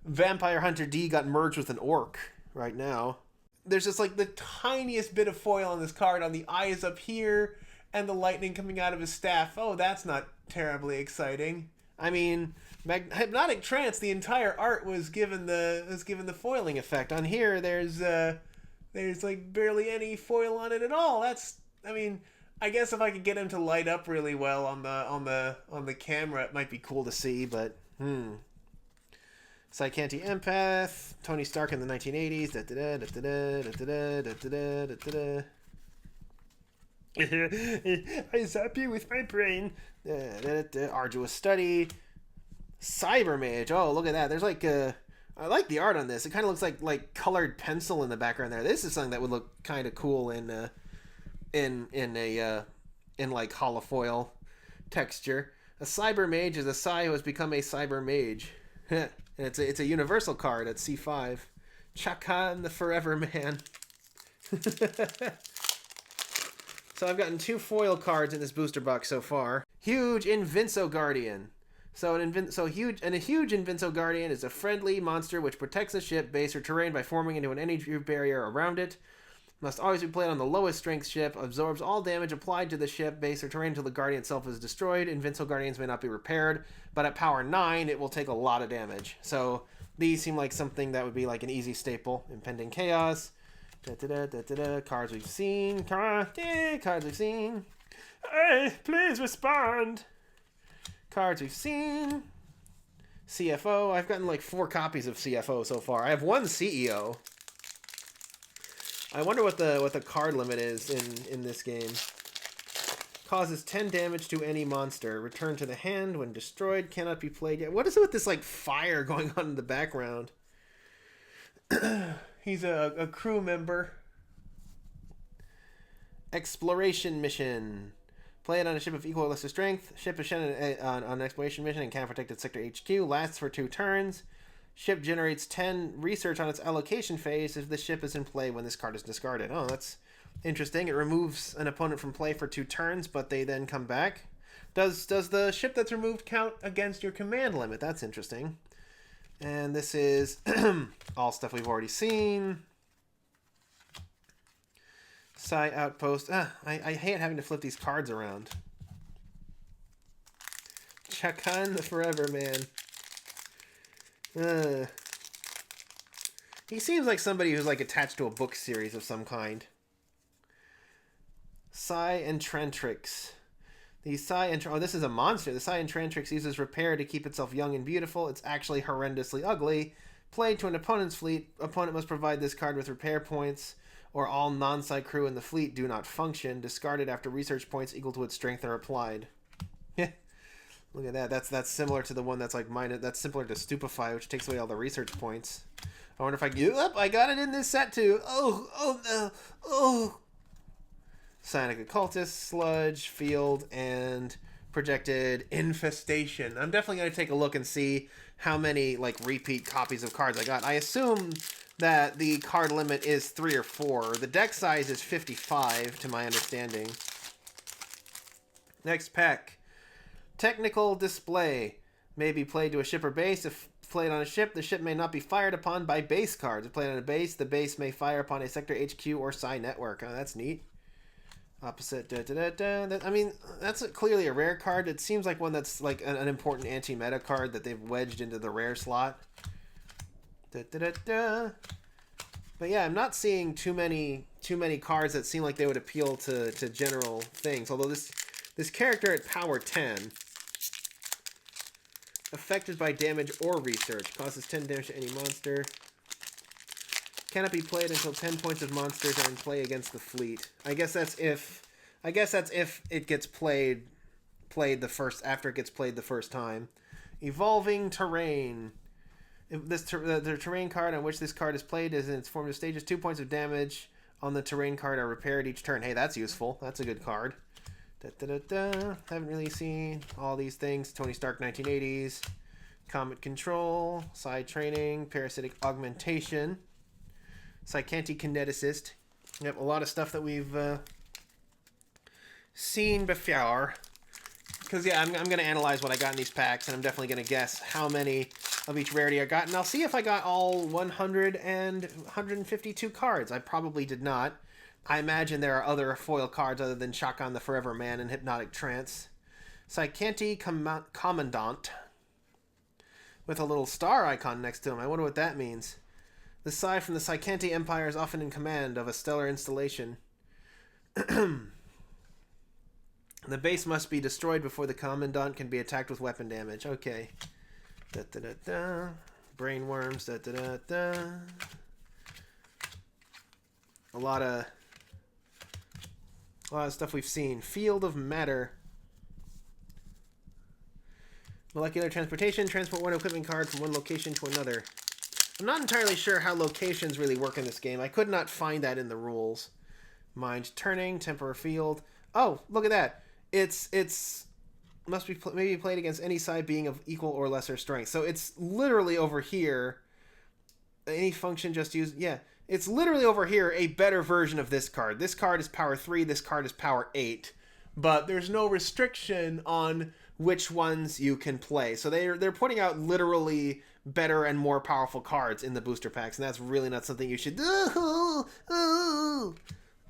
S1: Vampire Hunter D got merged with an orc right now. There's just like the tiniest bit of foil on this card on the eyes up here and the lightning coming out of his staff. Oh, that's not terribly exciting. I mean, Hypnotic Trance, the entire art was given the foiling effect. On here, there's like barely any foil on it at all. I guess if I could get him to light up really well on the camera, it might be cool to see, but Psychanti Empath, Tony Stark in the 1980s.
S2: I zap you with my brain.
S1: Arduous Study. Cyber Mage. Oh, look at that. There's like I like the art on this. It kind of looks like colored pencil in the background there. This is something that would look kind of cool in like holofoil texture. A Cyber Mage is a Psi who has become a Cyber Mage. It's a universal card at C5. Chakan the Forever Man. So I've gotten 2 foil cards in this booster box so far. Huge Invinso Guardian. So a huge Invinso Guardian is a friendly monster which protects a ship, base, or terrain by forming into an energy barrier around it. Must always be played on the lowest strength ship. Absorbs all damage applied to the ship, base, or terrain until the Guardian itself is destroyed. Invincible Guardians may not be repaired, but at power 9, it will take a lot of damage. So these seem like something that would be like an easy staple. Impending Chaos. Cards we've seen. Cards we've seen.
S2: Hey, please respond.
S1: Cards we've seen. CFO. I've gotten like 4 copies of CFO so far. I have 1 CEO. I wonder what the card limit is in this game. Causes 10 damage to any monster. Return to the hand when destroyed. Cannot be played yet. What is it with this like fire going on in the background? He's a crew member. Exploration mission. Play it on a ship of equal or lesser strength. Ship is sent on an exploration mission in Can't Protected Sector HQ. Lasts for 2 turns. Ship generates 10 research on its allocation phase if the ship is in play when this card is discarded. Oh, that's interesting. It removes an opponent from play for 2 turns, but they then come back. Does the ship that's removed count against your command limit? That's interesting. And this is all stuff we've already seen. Psi Outpost. I hate having to flip these cards around. Chakan the Forever Man. He seems like somebody who's like attached to a book series of some kind. Psi Entrentrix. The Psi oh, this is a monster. The Psi Entrentrix uses repair to keep itself young and beautiful. It's actually horrendously ugly. Played to an opponent's fleet. Opponent must provide this card with repair points, or all non-Psi crew in the fleet do not function. Discarded after research points equal to its strength are applied. Look at that. That's similar to the one that's like mine. That's similar to Stupefy, which takes away all the research points. I wonder if I can... I got it in this set too. Oh. Psionic Occultist, Sludge, Field, and Projected Infestation. I'm definitely going to take a look and see how many like repeat copies of cards I got. I assume that the card limit is 3 or 4. The deck size is 55, to my understanding. Next pack. Technical Display. May be played to a ship or base. If played on a ship, the ship may not be fired upon by base cards. If played on a base, the base may fire upon a sector, HQ, or Psi network. Oh, that's neat. Opposite. I mean, that's clearly a rare card. It seems like one that's like an important anti-meta card that they've wedged into the rare slot. But yeah, I'm not seeing too many cards that seem like they would appeal to general things. Although this character at power 10, affected by damage or research, causes 10 damage to any monster. Cannot be played until 10 points of monsters are in play against the fleet. I guess that's if it gets played after it gets played the first time. Evolving Terrain. If the terrain card on which this card is played is in its formative stages. 2 points of damage on the terrain card are repaired each turn. Hey, that's useful. That's a good card. Haven't really seen all these things. Tony Stark 1980s. Comet Control. Psi Training. Parasitic Augmentation. Psychanti Kineticist. Yep, a lot of stuff that we've seen before. Because, yeah, I'm going to analyze what I got in these packs, and I'm definitely going to guess how many of each rarity I got. And I'll see if I got all 152 cards. I probably did not. I imagine there are other foil cards other than Shotgun the Forever Man and Hypnotic Trance. Psychanti Commandant. With a little star icon next to him. I wonder what that means. The Psi from the Psychanti Empire is often in command of a stellar installation. The base must be destroyed before the Commandant can be attacked with weapon damage. Okay. Brainworms. A lot of stuff we've seen. Field of Matter. Molecular transportation. Transport one equipment card from one location to another. I'm not entirely sure how locations really work in this game. I could not find that in the rules. Mind turning, temporary field. Oh, look at that. It's must be maybe played against any side being of equal or lesser strength. So it's literally over here. Any function just used. Yeah, it's literally over here a better version of this card. This card is power 3. This card is power 8. But there's no restriction on which ones you can play. So they're putting out literally better and more powerful cards in the booster packs, and that's really not something you should do.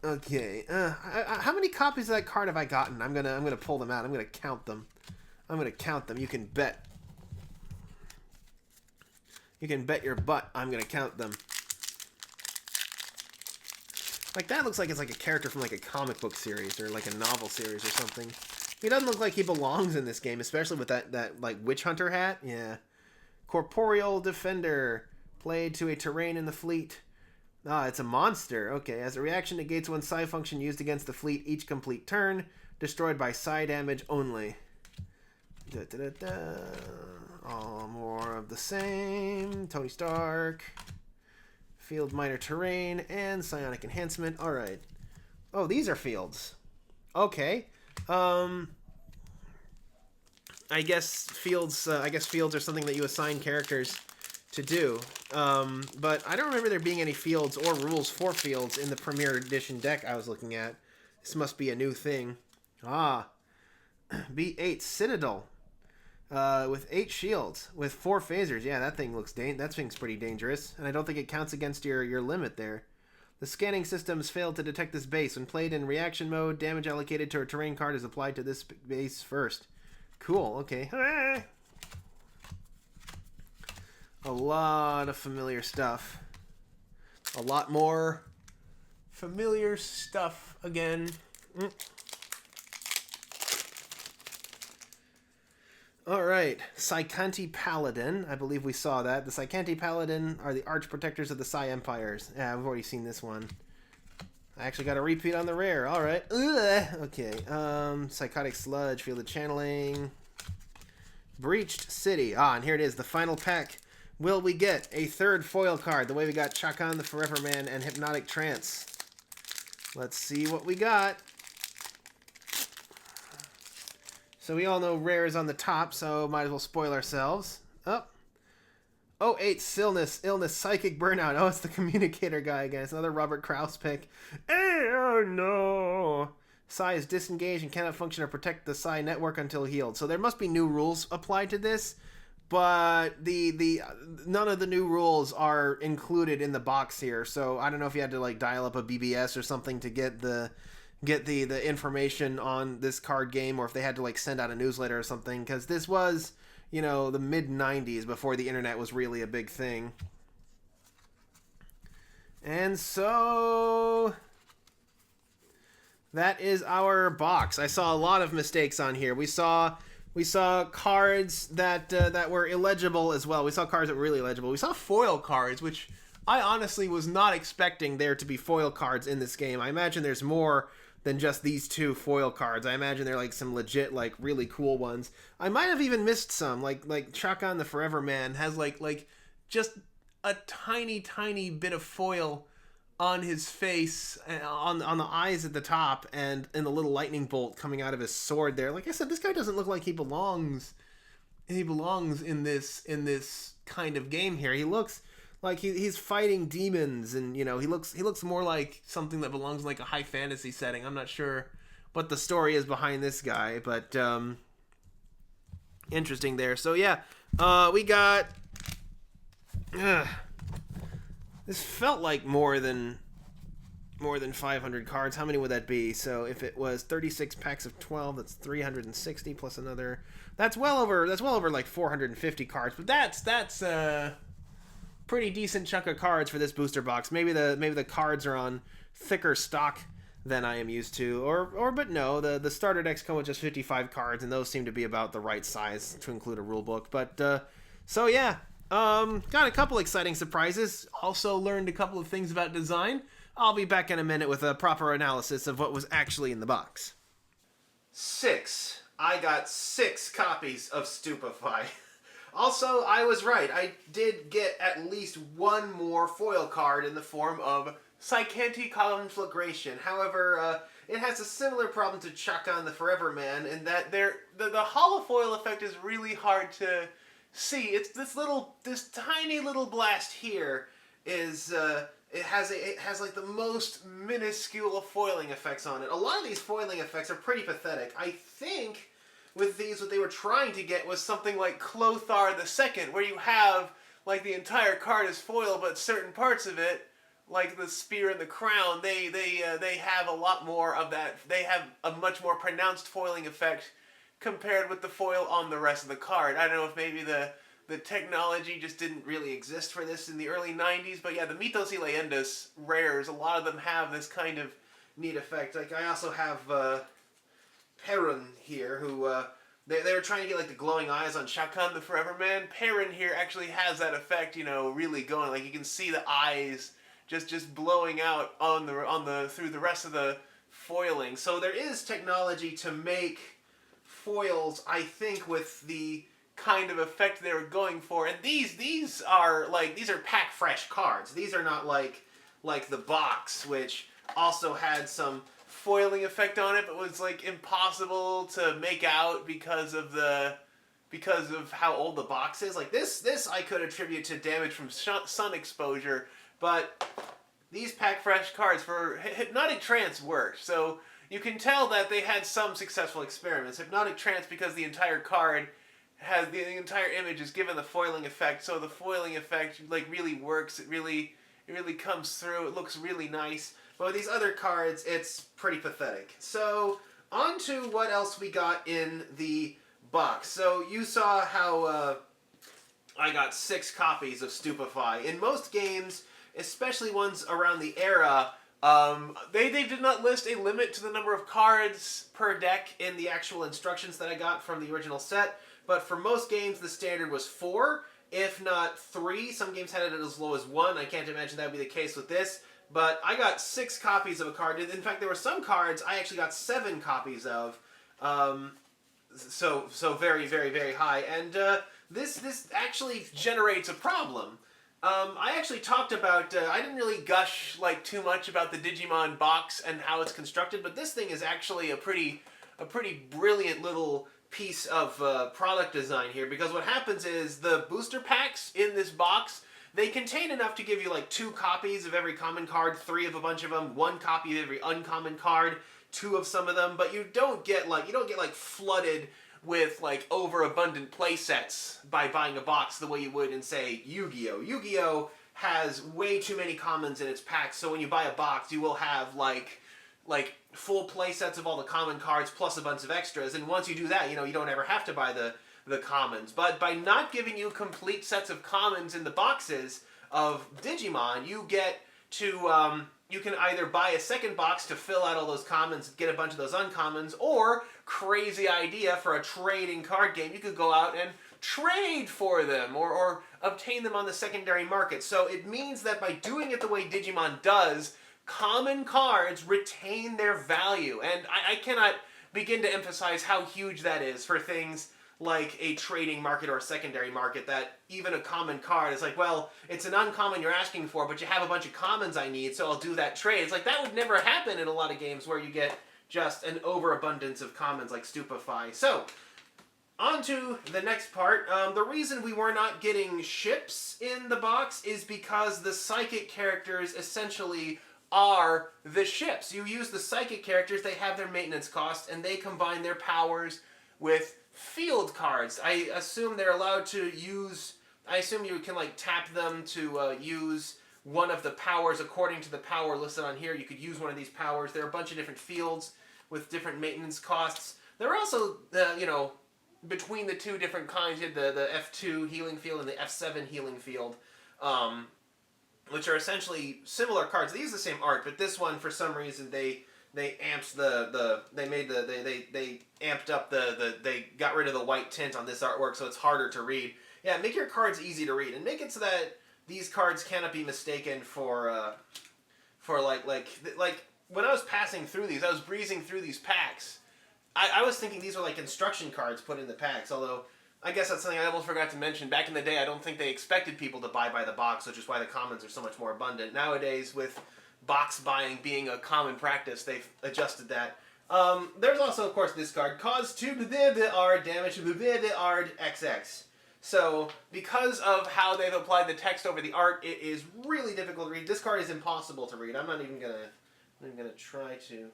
S1: Okay, how many copies of that card have I gotten? I'm gonna pull them out. I'm gonna count them. You can bet. You can bet your butt I'm gonna count them. Like, that looks like it's like a character from like a comic book series or like a novel series or something. He doesn't look like he belongs in this game, especially with that like witch hunter hat. Yeah. Corporeal Defender. Played to a terrain in the fleet. Ah, it's a monster. Okay, as a reaction, negates one psi function used against the fleet each complete turn. Destroyed by psi damage only. All more of the same. Tony Stark. Field Minor Terrain. And Psionic Enhancement. Alright. Oh, these are fields. Okay. I guess fields are something that you assign characters to do. But I don't remember there being any fields or rules for fields in the Premier Edition deck I was looking at. This must be a new thing. Ah. B8 Citadel. With 8 shields, with 4 phasers. Yeah, that thing looks that thing's pretty dangerous, and I don't think it counts against your limit there. The scanning systems failed to detect this base. When played in reaction mode, damage allocated to a terrain card is applied to this base first. Cool, okay. A lot of familiar stuff. A lot more familiar stuff again. Alright, Scarcity Paladin. I believe we saw that. The Scarcity Paladin are the arch protectors of the Psi Empires. Yeah, we've already seen this one. I actually got a repeat on the rare. Alright. Okay. Psychotic Sludge, Field of Channeling. Breached City. Ah, and here it is, the final pack. Will we get a third foil card, the way we got Chakan the Forever Man and Hypnotic Trance? Let's see what we got. So we all know rare is on the top, so might as well spoil ourselves. Oh, 8 illness, psychic burnout. Oh, it's the communicator guy again. It's another Robert Krause pick. Oh no. Psi is disengaged and cannot function or protect the Psi network until healed. So there must be new rules applied to this, but the none of the new rules are included in the box here. So I don't know if you had to like dial up a BBS or something to get the information on this card game, or if they had to like send out a newsletter or something, because this was, you know, the mid 90s before the internet was really a big thing. And so that is our box. I saw a lot of mistakes on here. We saw cards that were illegible as well. We saw cards that were really illegible. We saw foil cards, which I honestly was not expecting there to be foil cards in this game. I imagine there's more than just these 2 foil cards. I imagine they're like some legit, like really cool ones. I might have even missed some, like Chakan the Forever Man has like just a tiny bit of foil on his face, on the eyes at the top, and in the little lightning bolt coming out of his sword there. Like I said, this guy doesn't look like he belongs in this kind of game here. He looks like he's fighting demons, and you know, he looks more like something that belongs in like a high fantasy setting. I'm not sure what the story is behind this guy, but interesting there. So yeah, we got this felt like more than 500 cards. How many would that be? So if it was 36 packs of 12, that's 360 plus another. That's well over like 450 cards. But that's pretty decent chunk of cards for this booster box. Maybe the cards are on thicker stock than I am used to, but no, the starter decks come with just 55 cards, and those seem to be about the right size to include a rule book. But so yeah, got a couple exciting surprises. Also learned a couple of things about design. I'll be back in a minute with a proper analysis of what was actually in the box. 6. I got 6 copies of Stupefy. Also, I was right. I did get at least one more foil card in the form of Scarcity Conflagration. However, it has a similar problem to Chakan the Forever Man in that the holofoil effect is really hard to see. It's this tiny little blast here is it has like the most minuscule foiling effects on it. A lot of these foiling effects are pretty pathetic. I think with these, what they were trying to get was something like Clothar II, where you have like the entire card is foil, but certain parts of it, like the spear and the crown, they have a lot more of that. They have a much more pronounced foiling effect compared with the foil on the rest of the card. I don't know if maybe the technology just didn't really exist for this in the early 90s, but yeah, the Mitos y Leyendas rares, a lot of them have this kind of neat effect. Like I also have Perun here, who they were trying to get like the glowing eyes on Chakan the Forever Man. Perun here actually has that effect, you know, really going. Like you can see the eyes just blowing out on the through the rest of the foiling. So there is technology to make foils, I think, with the kind of effect they were going for. And these are pack fresh cards. These are not like the box, which also had some foiling effect on it, but was like impossible to make out because of how old the box is. Like this I could attribute to damage from sun exposure, but these pack fresh cards for Hypnotic Trance worked. So you can tell that they had some successful experiments. Hypnotic Trance, because the entire card has the entire image is given the foiling effect, so the foiling effect like really works. It really comes through. It looks really nice. But with these other cards, it's pretty pathetic. So on to what else we got in the box. So you saw how I got 6 copies of Stupefy. In most games, especially ones around the era, they did not list a limit to the number of cards per deck in the actual instructions that I got from the original set. But for most games, the standard was 4, if not 3. Some games had it as low as 1. I can't imagine that would be the case with this. But I got 6 copies of a card. In fact, there were some cards I actually got 7 copies of. So very, very, very high. And this actually generates a problem. I actually talked about, I didn't really gush like too much about the Digimon box and how it's constructed, but this thing is actually a pretty brilliant little piece of product design here, because what happens is the booster packs in this box, they contain enough to give you like 2 copies of every common card, 3 of a bunch of them, 1 copy of every uncommon card, 2 of some of them, but you don't get like flooded with like overabundant play sets by buying a box the way you would in, say, Yu-Gi-Oh! Yu-Gi-Oh! Has way too many commons in its packs, so when you buy a box, you will have like full play sets of all the common cards plus a bunch of extras, and once you do that, you know, you don't ever have to buy the commons. But by not giving you complete sets of commons in the boxes of Digimon, you get to you can either buy a second box to fill out all those commons, get a bunch of those uncommons, or, crazy idea for a trading card game, you could go out and trade for them, or obtain them on the secondary market. So it means that by doing it the way Digimon does, common cards retain their value. And I cannot begin to emphasize how huge that is for things like a trading market or a secondary market, that even a common card is like, well, it's an uncommon you're asking for, but you have a bunch of commons I need, so I'll do that trade. It's like, that would never happen in a lot of games where you get just an overabundance of commons like Stupefy. So, on to the next part. The reason we were not getting ships in the box is because the psychic characters essentially are the ships. You use the psychic characters, they have their maintenance cost, and they combine their powers with field cards. I assume they're allowed to use, I assume you can like tap them to use one of the powers according to the power listed on here. You could use one of these powers. There are a bunch of different fields with different maintenance costs. There are also, you know, between the 2 different kinds, you have the F2 healing field and the F7 healing field, which are essentially similar cards. They use the same art, but this one, for some reason, they amped they amped up they got rid of the white tint on this artwork, so it's harder to read. Yeah, make your cards easy to read, and make it so that these cards cannot be mistaken for like when I was passing through these, I was breezing through these packs. I was thinking these were like instruction cards put in the packs, although I guess that's something I almost forgot to mention. Back in the day, I don't think they expected people to buy by the box, which is why the commons are so much more abundant. Nowadays, with box buying being a common practice, they've adjusted that. There's also, of course, this card. Cause 2 damage to XX. So, because of how they've applied the text over the art, it is really difficult to read. This card is impossible to read. I'm not even gonna try to.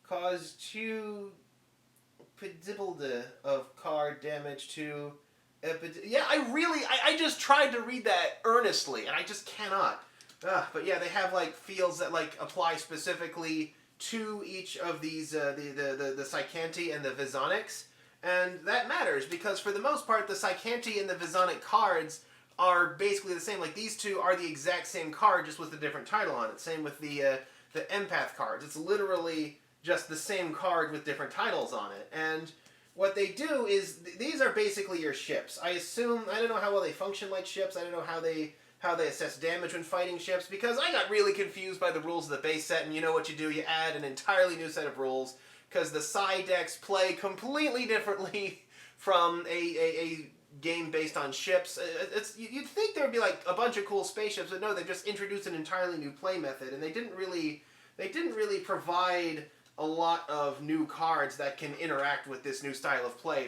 S1: Cause 2 of card damage to... Yeah, I just tried to read that earnestly, and I just cannot. But yeah, they have like fields that like apply specifically to each of these, the Psychanti and the Visonics. And that matters, because for the most part, the Psychanti and the Visonic cards are basically the same. Like, these 2 are the exact same card, just with a different title on it. Same with the Empath cards. It's literally just the same card with different titles on it. And what they do is, these are basically your ships. I assume, I don't know how well they function like ships. I don't know how they assess damage when fighting ships, because I got really confused by the rules of the base set, and you know what you do, you add an entirely new set of rules, because the Psy decks play completely differently from a game based on ships. You'd think there would be like a bunch of cool spaceships, but no, they've just introduced an entirely new play method, and they didn't really provide a lot of new cards that can interact with this new style of play.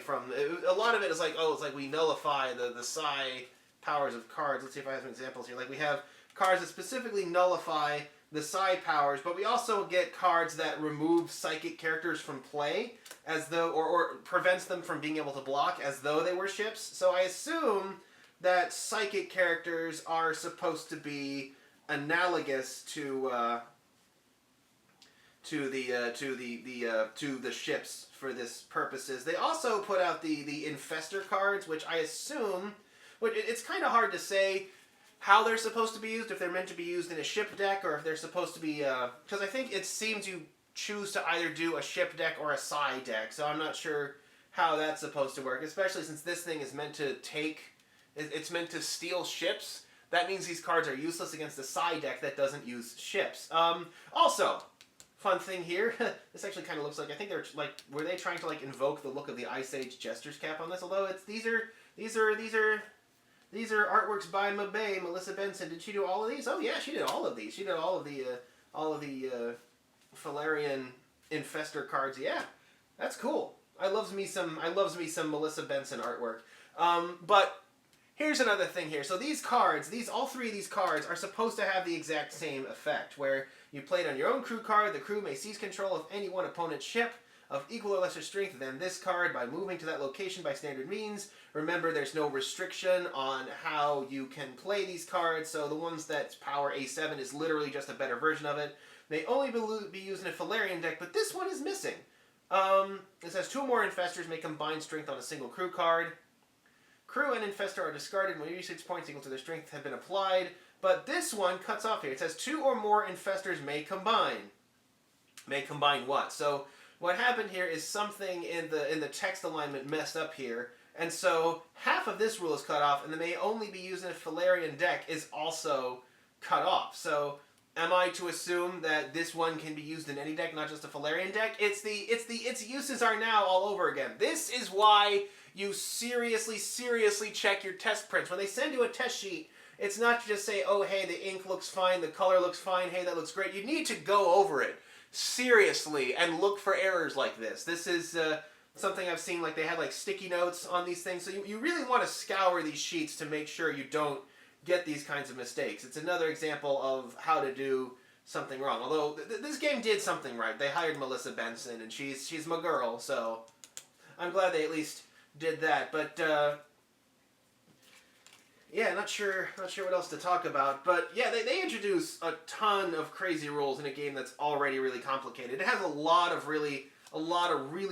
S1: A lot of it is like, oh, it's like we nullify the Psy powers of cards. Let's see if I have some examples here. Like, we have cards that specifically nullify the psi powers, but we also get cards that remove psychic characters from play, as though, or prevents them from being able to block, as though they were ships. So I assume that psychic characters are supposed to be analogous to the ships for this purposes. They also put out the infestor cards, which I assume, it's kind of hard to say how they're supposed to be used, if they're meant to be used in a ship deck, or if they're supposed to be, because I think it seems you choose to either do a ship deck or a psi deck, so I'm not sure how that's supposed to work, especially since this thing is meant to it's meant to steal ships. That means these cards are useless against a psi deck that doesn't use ships. Also, fun thing here, this actually kind of looks like, I think they're like, were they trying to like invoke the look of the Ice Age Jester's cap on this? Although these are artworks by Mabe, Melissa Benson. Did she do all of these? Oh yeah, she did all of these. She did all of the Falarian Infestor cards. Yeah, that's cool. I loves me some Melissa Benson artwork. But here's another thing here. So these cards, all three of these cards are supposed to have the exact same effect, where you play it on your own crew card. The crew may seize control of any one opponent's ship of equal or lesser strength than this card by moving to that location by standard means. Remember, there's no restriction on how you can play these cards, so the ones that power A7 is literally just a better version of it. They only be used in a Falarian deck, but this one is missing. It says 2 or more infestors may combine strength on a single crew card. Crew and infestor are discarded when 86 points equal to their strength have been applied, but this one cuts off here. It says 2 or more infestors may combine. May combine what? So what happened here is something in the text alignment messed up here, and so half of this rule is cut off, and the may only be used in a Falarian deck is also cut off. So am I to assume that this one can be used in any deck, not just a Falarian deck? Its uses are now all over again. This is why you seriously check your test prints. When they send you a test sheet, it's not to just say, oh hey, the ink looks fine, the color looks fine, hey, that looks great. You need to go over it seriously and look for errors like this. This is something I've seen, like they had like sticky notes on these things, so you really want to scour these sheets to make sure you don't get these kinds of mistakes. It's another example of how to do something wrong. Although this game did something right. They hired Melissa Benson, and she's my girl, so I'm glad they at least did that. But yeah, not sure what else to talk about. But yeah, they introduce a ton of crazy rules in a game that's already really complicated. It has a lot of really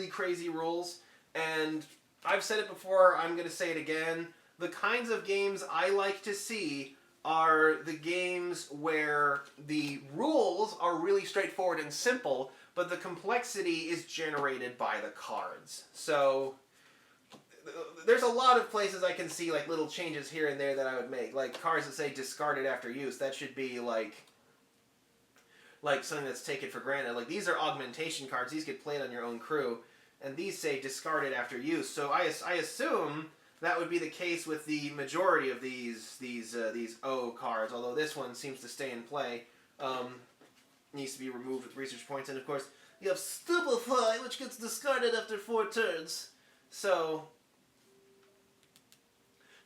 S1: crazy rules, and I've said it before, I'm going to say it again. The kinds of games I like to see are the games where the rules are really straightforward and simple, but the complexity is generated by the cards. So there's a lot of places I can see like little changes here and there that I would make. Like cards that say discarded after use, that should be like something that's taken for granted. Like these are augmentation cards, these get played on your own crew, and these say discarded after use. So I assume that would be the case with the majority of these O cards, although this one seems to stay in play. Needs to be removed with research points, and of course you have Stupefy, which gets discarded after 4 turns. So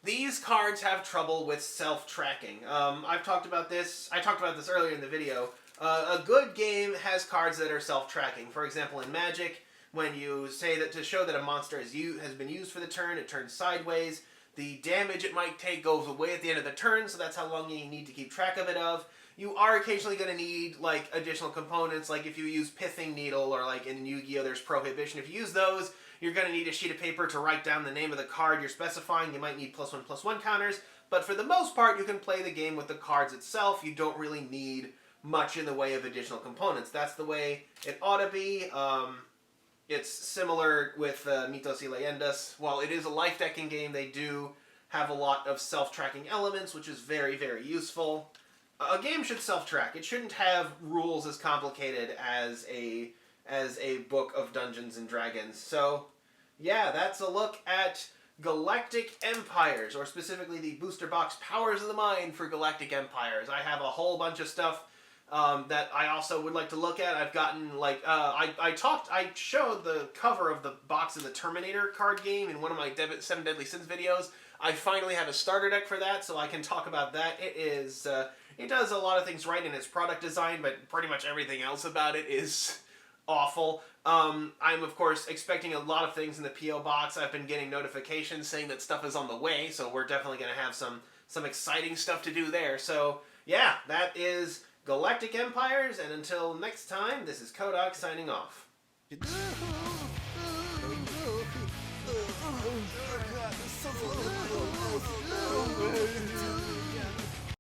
S1: these cards have trouble with self-tracking. I've talked about this. I talked about this earlier in the video. A good game has cards that are self-tracking. For example, in Magic, when you say that to show that a monster has been used for the turn, it turns sideways. The damage it might take goes away at the end of the turn, so that's how long you need to keep track of it of. You are occasionally going to need like additional components, like if you use Pithing Needle, or like in Yu-Gi-Oh! There's Prohibition. If you use those, you're going to need a sheet of paper to write down the name of the card you're specifying. You might need +1/+1 counters, but for the most part, you can play the game with the cards itself. You don't really need much in the way of additional components. That's the way it ought to be. It's similar with Mitos y Leyendas. While it is a life decking game, they do have a lot of self-tracking elements, which is very, very useful. A game should self-track. It shouldn't have rules as complicated as a book of Dungeons and Dragons. So, yeah, that's a look at Galactic Empires, or specifically the booster box Powers of the Mind for Galactic Empires. I have a whole bunch of stuff that I also would like to look at. I've gotten, like, I showed the cover of the box of the Terminator card game in one of my 7 Deadly Sins videos. I finally have a starter deck for that, so I can talk about that. it does a lot of things right in its product design, but pretty much everything else about it is awful. I'm of course expecting a lot of things in the PO box. I've been getting notifications saying that stuff is on the way, so we're definitely going to have some exciting stuff to do there. So yeah, that is Galactic Empires, and until next time, this is Kodak signing off.
S3: Oh, God, this is so